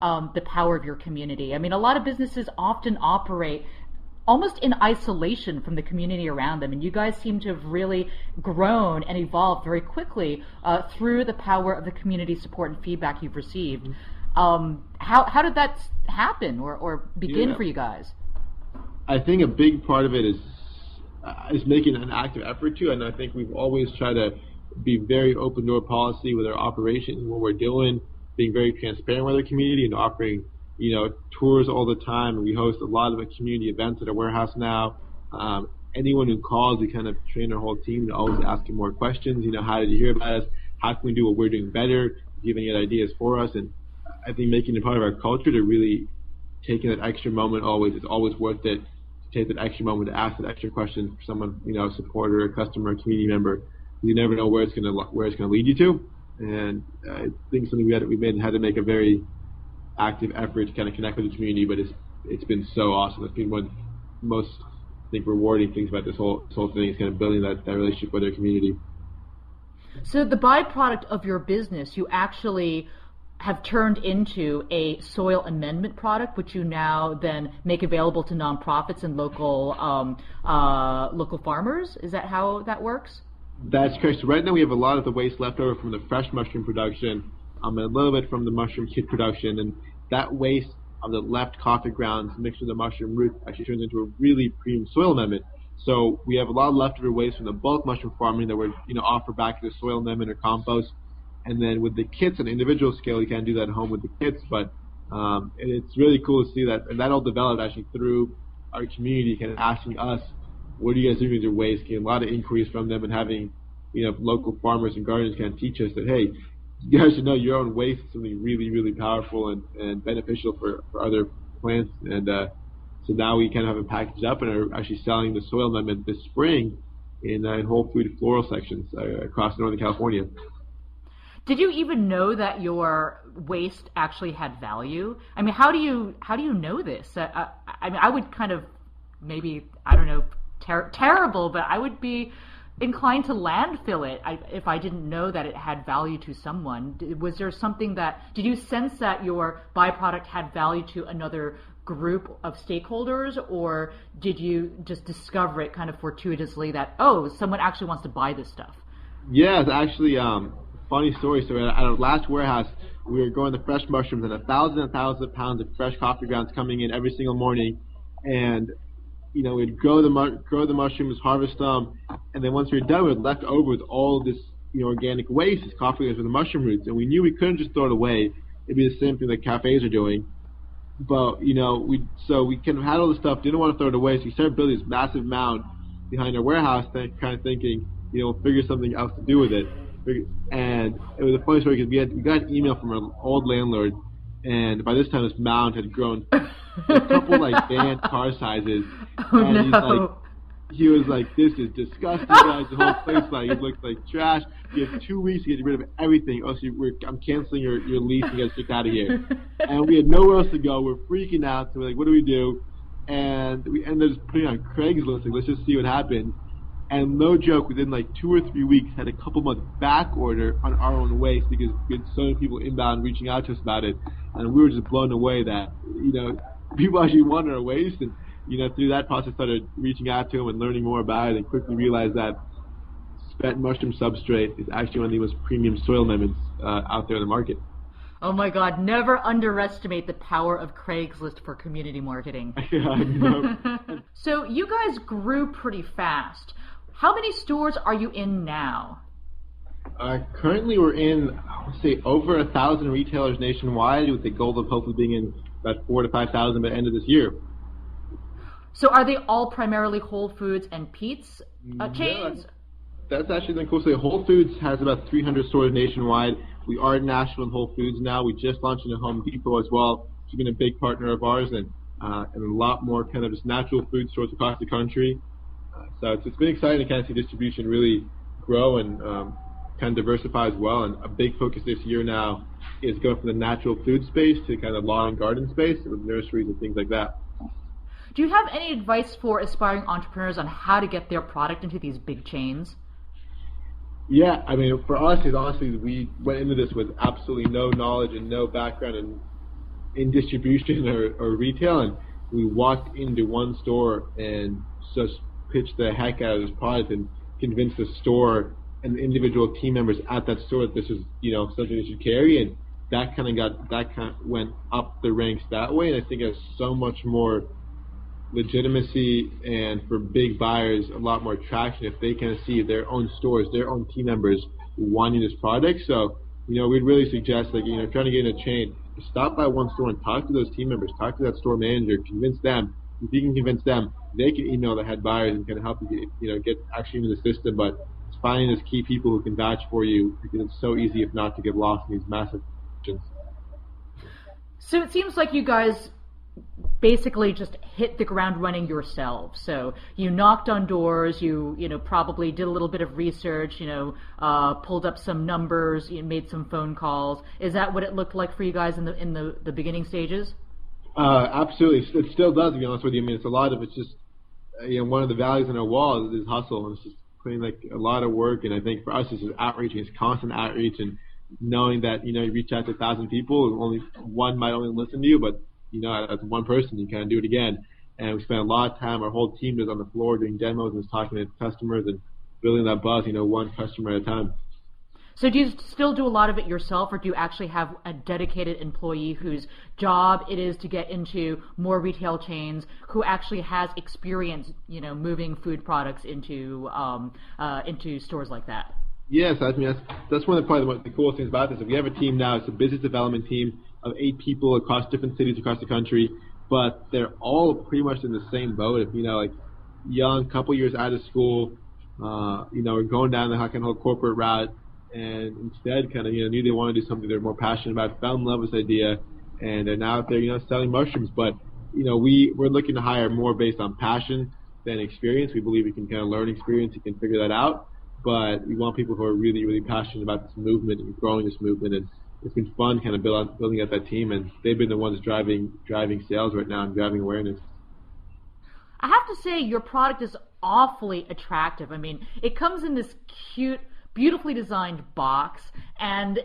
the power of your community. I mean, a lot of businesses often operate almost in isolation from the community around them, and you guys seem to have really grown and evolved very quickly through the power of the community support and feedback you've received. How did that happen or begin for you guys? I think a big part of it is making an active effort to, and I think we've always tried to be very open door policy with our operations and what we're doing, being very transparent with our community and offering, tours all the time. We host a lot of community events at our warehouse now. Anyone who calls, we kind of train our whole team to always asking more questions. How did you hear about us? How can we do what we're doing better? Giving it ideas for us. And I think making it part of our culture to really taking that extra moment it's always worth it to take that extra moment to ask that extra question for someone, a supporter, a customer, a community member. You never know where it's going to lead you to. And I think something we had to make a very active effort to kind of connect with the community, but it's been so awesome. It's been one of the most, I think, rewarding things about this whole thing is kind of building that relationship with our community. So the byproduct of your business, you actually have turned into a soil amendment product, which you now then make available to nonprofits and local farmers. Is that how that works? That's correct. So right now we have a lot of the waste left over from the fresh mushroom production, and a little bit from the mushroom kit production, and that waste of the left coffee grounds mixed with the mushroom root actually turns into a really premium soil amendment. So we have a lot of leftover waste from the bulk mushroom farming that we're offer back to the soil amendment or compost. And then with the kits on an individual scale, you can't do that at home with the kits, but it's really cool to see that, and that all developed actually through our community kind of asking us, what do you guys do with your waste? Getting a lot of inquiries from them and having, local farmers and gardeners kind of teach us that, hey, you guys should know your own waste is something really, really powerful and beneficial for other plants. And so now we kind of have it packaged up and are actually selling the soil amendment this spring in Whole Food floral sections across Northern California. Did you even know that your waste actually had value? I mean, how do you know this? I mean, I would kind of maybe, I don't know, terrible, but I would be inclined to landfill it if I didn't know that it had value to someone. Was there something did you sense that your byproduct had value to another group of stakeholders, or did you just discover it kind of fortuitously that, someone actually wants to buy this stuff? Yeah, it's actually funny story. So at our last warehouse, we were growing the fresh mushrooms and 1,000 and 1,000 pounds of fresh coffee grounds coming in every single morning, and we'd grow the mushrooms, harvest them, and then once we were done, we were left over with all this, organic waste, this coffee grounds with the mushroom roots, and we knew we couldn't just throw it away. It'd be the same thing that cafes are doing, but we kind of had all this stuff, didn't want to throw it away, so we started building this massive mound behind our warehouse, kind of thinking, we'll figure something else to do with it. And it was a funny story because we got an email from our old landlord, and by this time this mound had grown a couple van car sizes. He was like, this is disgusting, guys. The whole place it looks like trash. You have 2 weeks to get rid of everything. I'm canceling your lease. You guys get out of here. And we had nowhere else to go. We're freaking out. So we're like, what do we do? And we ended up just putting it on Craigslist. Like, let's just see what happens. And no joke, within 2 or 3 weeks, had a couple months back order on our own waste because we had so many people inbound reaching out to us about it, and we were just blown away that people actually wanted our waste, and through that process started reaching out to them and learning more about it, and quickly realized that spent mushroom substrate is actually one of the most premium soil amendments out there in the market. Oh my God, never underestimate the power of Craigslist for community marketing. Yeah, I know. So you guys grew pretty fast. How many stores are you in now? Currently we're in, let's say, over 1,000 retailers nationwide, with the goal of hopefully being in about 4,000 to 5,000 by the end of this year. So are they all primarily Whole Foods and Peet's chains? That's actually been cool. So Whole Foods has about 300 stores nationwide. We are national in Whole Foods now. We just launched in a Home Depot as well. It's been a big partner of ours, and a lot more kind of just natural food stores across the country. So it's been exciting to kind of see distribution really grow and kind of diversify as well. And a big focus this year now is going from the natural food space to kind of lawn and garden space with nurseries and things like that. Do you have any advice for aspiring entrepreneurs on how to get their product into these big chains? Yeah, I mean, for us, honestly, we went into this with absolutely no knowledge and no background and in distribution or retail, and we walked into one store and just pitched the heck out of this product and convinced the store and the individual team members at that store that this was, something they should carry, and that kind of went up the ranks that way. And I think it has so much more legitimacy, and for big buyers, a lot more traction if they kind of see their own stores, their own team members wanting this product. So, we'd really suggest, like, trying to get in a chain, stop by one store and talk to those team members, talk to that store manager, convince them. If you can convince them, they can email the head buyers and kind of help you get actually into the system. But it's finding those key people who can vouch for you, because it's so easy, if not, to get lost in these massive questions. So it seems like you guys basically just hit the ground running yourselves. So you knocked on doors, you probably did a little bit of research, pulled up some numbers, you made some phone calls. Is that what it looked like for you guys in the beginning stages? Absolutely. It still does, to be honest with you. I mean, it's a lot of it's just one of the values on our wall is hustle, and it's just putting like a lot of work. And I think for us, it's just outreach, it's constant outreach, and knowing that you reach out to 1,000 people, only one might only listen to you, but as one person, you kind of do it again. And we spend a lot of time, our whole team is on the floor doing demos and talking to customers and building that buzz, one customer at a time. So do you still do a lot of it yourself, or do you actually have a dedicated employee whose job it is to get into more retail chains, who actually has experience, moving food products into stores like that? Yes, I mean that's one of the coolest things about this. If we have a team now, it's a business development team of 8 people across different cities across the country, but they're all pretty much in the same boat. If like young, couple years out of school, we're going down the kind of whole corporate route, and instead kind of knew they want to do something they're more passionate about, fell in love with this idea, and they're now out there selling mushrooms. But we're looking to hire more based on passion than experience. We believe we can kind of learn experience, you can figure that out. But we want people who are really, really passionate about this movement and growing this movement. And it's been fun kind of building up that team. And they've been the ones driving sales right now and driving awareness. I have to say, your product is awfully attractive. I mean, it comes in this cute, beautifully designed box, and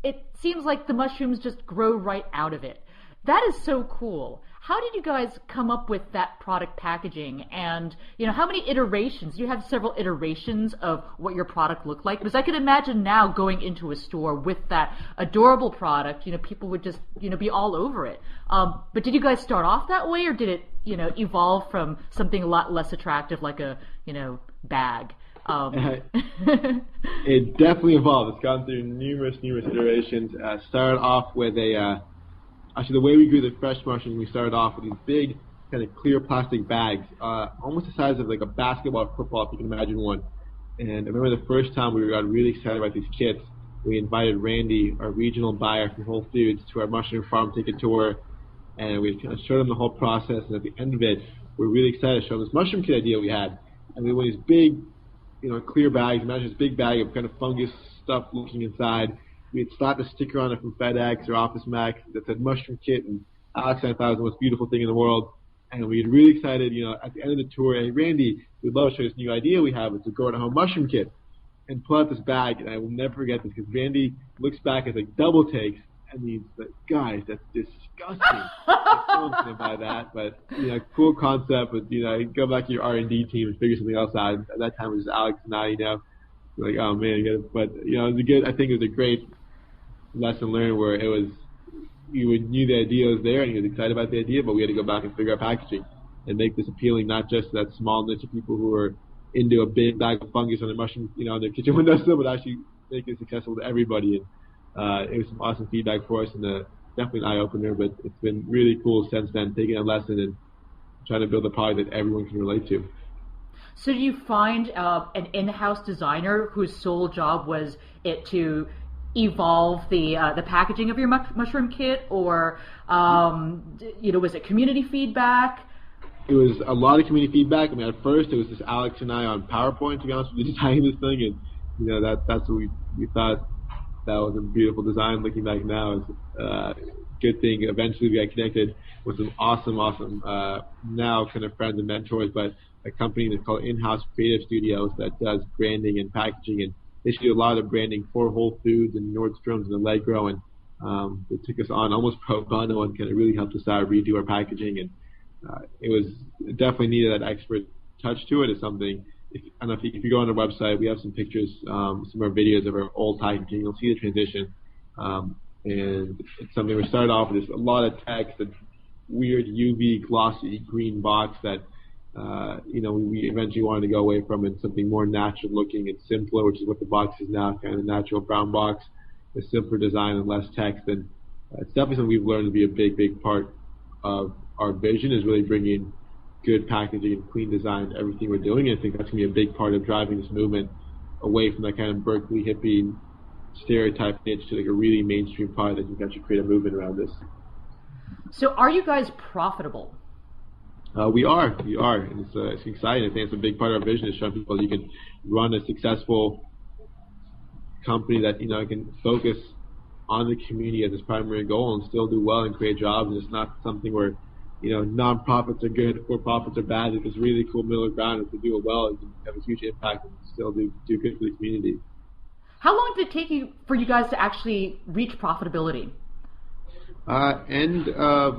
it seems like the mushrooms just grow right out of it. That is so cool. How did you guys come up with that product packaging? And, how many iterations? Do you have several iterations of what your product looked like? Because I can imagine now going into a store with that adorable product, people would just, be all over it. But did you guys start off that way, or did it, evolve from something a lot less attractive like a, bag? It definitely evolved. It's gone through numerous iterations. Started off with actually, the way we grew the fresh mushrooms, we started off with these big, kind of clear plastic bags, almost the size of like a basketball or football, if you can imagine one. And I remember the first time we got really excited about these kits, we invited Randy, our regional buyer from Whole Foods, to our mushroom farm, take a tour, and we kind of showed him the whole process. And at the end of it, we were really excited to show him this mushroom kit idea we had. And we went these big, clear bags. Imagine this big bag of kind of fungus stuff looking inside. We had slapped a sticker on it from FedEx or Office Max that said mushroom kit, and Alex and I thought it was the most beautiful thing in the world. And we were really excited, at the end of the tour, hey, Randy, we'd love to show you this new idea we have. It's a go-to-home mushroom kit. And pull out this bag, and I will never forget this, because Randy looks back as like double takes, and he's like, guys, that's disgusting. No one's going to buy that. But, cool concept, but, go back to your R&D team and figure something else out. At that time, it was Alex and I, we're like, oh, man. But, it was I think it was a great lesson learned, where it was, knew the idea was there and he was excited about the idea, but we had to go back and figure out packaging and make this appealing, not just to that small niche of people who are into a big bag of fungus on their mushroom, on their kitchen windowsill, but actually make it accessible to everybody. And it was some awesome feedback for us, and definitely an eye opener. But it's been really cool since then, taking a lesson and trying to build a product that everyone can relate to. So do you find an in-house designer whose sole job was it to evolve the packaging of your mushroom kit, or was it community feedback? It was a lot of community feedback. I mean, at first it was just Alex and I on PowerPoint, to be honest with you, designing this thing, and that's what we thought that was a beautiful design. Looking back now, it's a good thing. Eventually we got connected with some awesome now kind of friends and mentors, but a company that's called In-House Creative Studios that does branding and packaging, and they do a lot of branding for Whole Foods and Nordstrom's and Allegro, and that took us on almost pro bono and kind of really helped us out redo our packaging. And it was definitely needed that expert touch to it. It's something, I don't know if you go on our website, we have some pictures, some of our videos of our old packaging. You'll see the transition. And it's something we started off with a lot of text, a weird UV glossy green box that we eventually wanted to go away from, and something more natural looking and simpler, which is what the box is now, kind of a natural brown box, a simpler design and less text. And it's definitely something we've learned to be a big part of our vision, is really bringing good packaging and clean design to everything we're doing. And I think that's going to be a big part of driving this movement away from that kind of Berkeley hippie stereotype niche to like a really mainstream product that you can actually create a movement around this. So are you guys profitable? We are. And it's exciting. I think it's a big part of our vision, is showing people you can run a successful company that can focus on the community as its primary goal and still do well and create jobs. And it's not something where non-profits are good, for-profits are bad. If it's really cool middle ground, if we do it well, it can have a huge impact and still do good for the community. How long did it take for you guys to actually reach profitability? End of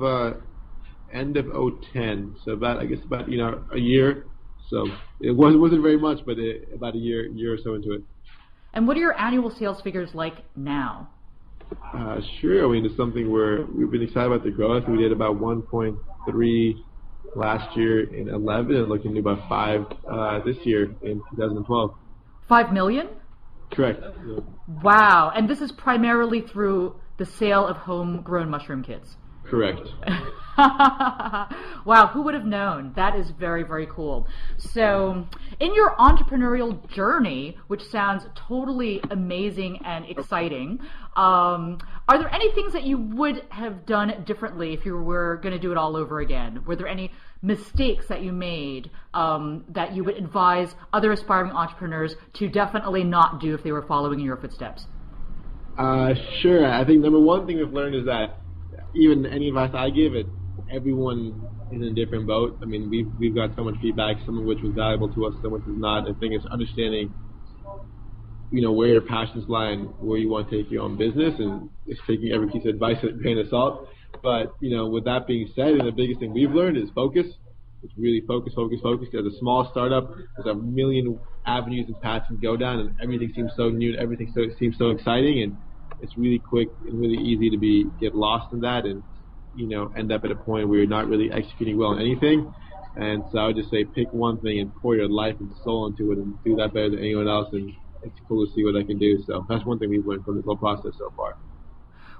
2010, so about a year. So it wasn't very much, but about a year or so into it. And what are your annual sales figures like now? Sure. I mean, it's something we've been excited about the growth. We did about 1.3 last year in 11, and looking to about 5 this year in 2012. 5 million? Correct. Yeah. Wow. And this is primarily through the sale of homegrown mushroom kits? Correct. Wow, who would have known? That is very, very cool. So, in your entrepreneurial journey, which sounds totally amazing and exciting, are there any things that you would have done differently if you were going to do it all over again? Were there any mistakes that you made that you would advise other aspiring entrepreneurs to definitely not do if they were following in your footsteps? Sure. I think number one thing we've learned is that even any advice I give it, everyone is in a different boat. I mean, we've got so much feedback, some of which was valuable to us, some of which was not. I think it's understanding, where your passions lie and where you want to take your own business, and it's taking every piece of advice with a grain of salt. But, with that being said, and the biggest thing we've learned is focus. It's really focus. As a small startup, there's a million avenues and paths you can go down, and everything seems so new, and everything seems so exciting, and it's really quick and really easy to get lost in that and, end up at a point where you're not really executing well on anything. And so I would just say pick one thing and pour your life and soul into it and do that better than anyone else, and it's cool to see what I can do. So that's one thing we've learned from this whole process so far.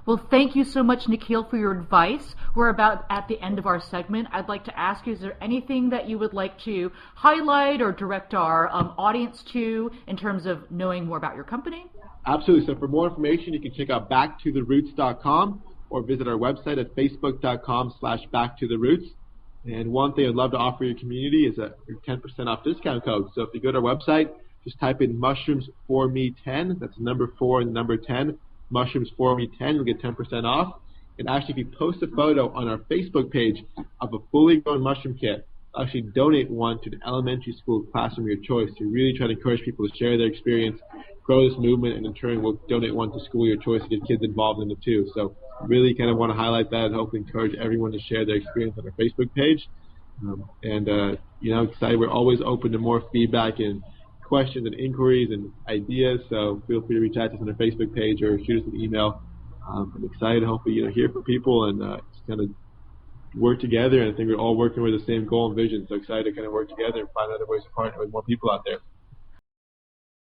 Well, thank you so much, Nikhil, for your advice. We're about at the end of our segment. I'd like to ask you, is there anything that you would like to highlight or direct our audience to in terms of knowing more about your company? Absolutely. So for more information, you can check out backtotheroots.com or visit our website at facebook.com/backtotheroots. And one thing I'd love to offer your community is a 10% off discount code. So if you go to our website, just type in mushrooms for me 10. That's number 4 and number 10. Mushrooms for me 10. You'll get 10% off. And actually, if you post a photo on our Facebook page of a fully grown mushroom kit, actually donate one to an elementary school classroom of your choice. To really try to encourage people to share their experience, grow this movement, and in turn we'll donate one to school of your choice to get kids involved in it too. So really kind of want to highlight that and hopefully encourage everyone to share their experience on our Facebook page. Excited. We're always open to more feedback and questions and inquiries and ideas. So feel free to reach out to us on our Facebook page or shoot us an email. I'm excited to hopefully hear from people and just kind of work together. And I think we're all working with the same goal and vision. So excited to kind of work together and find other ways to partner with more people out there.